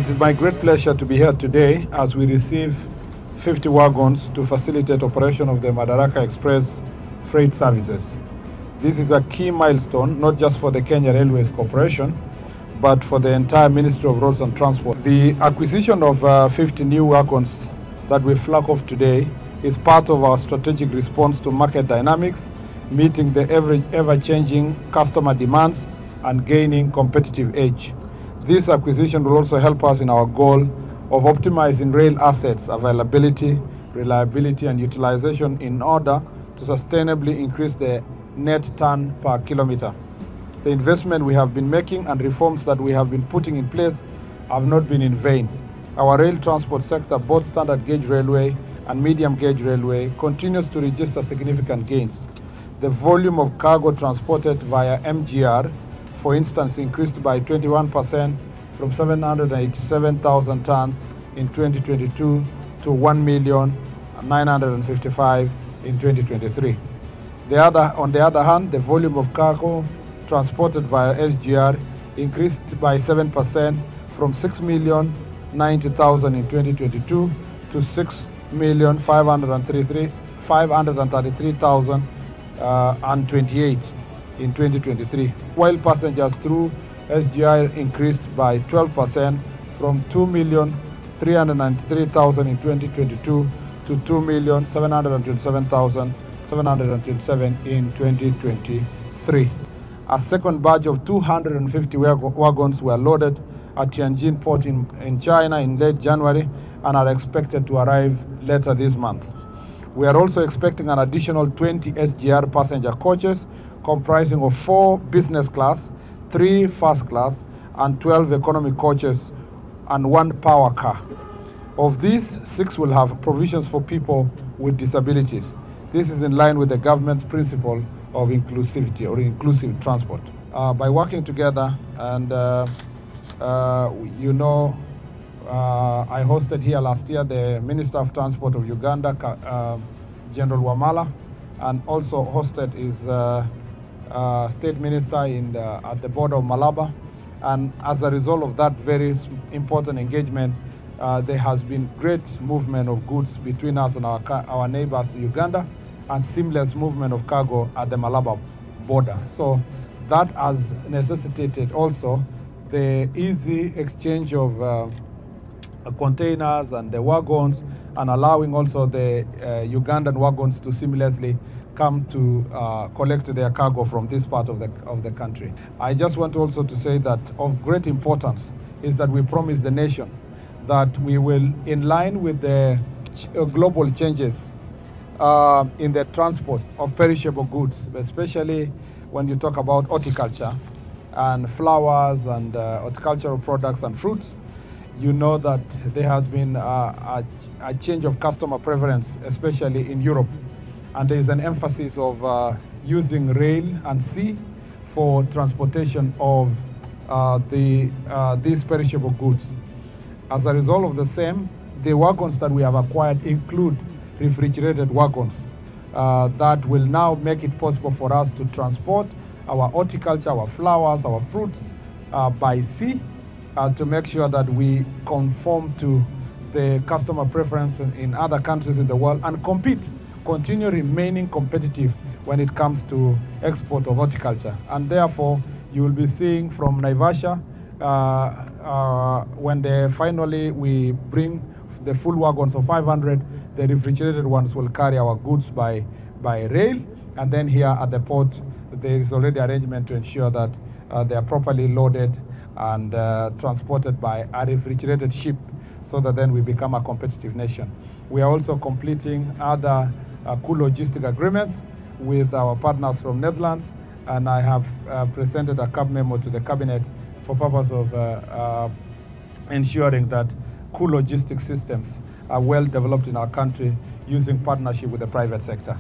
It is my great pleasure to be here today as we receive 50 wagons to facilitate operation of the Madaraka Express freight services. This is a key milestone, not just for the Kenya Railways Corporation, but for the entire Ministry of Roads and Transport. The acquisition of 50 new wagons that we flag off today is part of our strategic response to market dynamics, meeting the ever-changing customer demands and gaining competitive edge. This acquisition will also help us in our goal of optimizing rail assets availability, reliability and utilization in order to sustainably increase the net ton per kilometer. The investment we have been making and reforms that we have been putting in place have not been in vain. Our rail transport sector, both standard gauge railway and medium gauge railway, continues to register significant gains. The volume of cargo transported via MGR, for instance, increased by 21% from 787,000 tons in 2022 to 1,955,000 in 2023. On the other hand, the volume of cargo transported via SGR increased by 7% from 6,090,000 in 2022 to 6,533,028 in 2023, while passengers through SGR increased by 12% from 2,393,000 in 2022 to 2,727,727 in 2023. A second batch of 250 wagons were loaded at Tianjin port in China in late January and are expected to arrive later this month. We are also expecting an additional 20 SGR passenger coaches comprising of 4 business class, 3 first class, and 12 economy coaches and 1 power car. Of these, 6 will have provisions for people with disabilities. This is in line with the government's principle of inclusivity or inclusive transport. By working together, and I hosted here last year the Minister of Transport of Uganda, General Wamala, and also hosted his State Minister at the border of Malaba. And as a result of that very important engagement, there has been great movement of goods between us and our neighbors Uganda, and seamless movement of cargo at the Malaba border. So that has necessitated also the easy exchange of containers and the wagons, and allowing also the Ugandan wagons to seamlessly come to collect their cargo from this part of the country. I just want also to say that of great importance is that we promise the nation that we will, in line with the global changes in the transport of perishable goods, especially when you talk about horticulture and flowers and horticultural products and fruits, you know that there has been a change of customer preference, especially in Europe. And there is an emphasis of using rail and sea for transportation of these perishable goods. As a result of the same, the wagons that we have acquired include refrigerated wagons that will now make it possible for us to transport our horticulture, our flowers, our fruits by sea, to make sure that we conform to the customer preference in other countries in the world and continue remaining competitive when it comes to export of horticulture. And therefore, you will be seeing from Naivasha, when finally we bring the full wagons of 500, the refrigerated ones will carry our goods by rail, and then here at the port, there is already arrangement to ensure that they are properly loaded and transported by a refrigerated ship, so that then we become a competitive nation. We are also completing other cool logistic agreements with our partners from Netherlands, and I have presented a CAB memo to the cabinet for purpose of ensuring that cool logistic systems are well developed in our country using partnership with the private sector.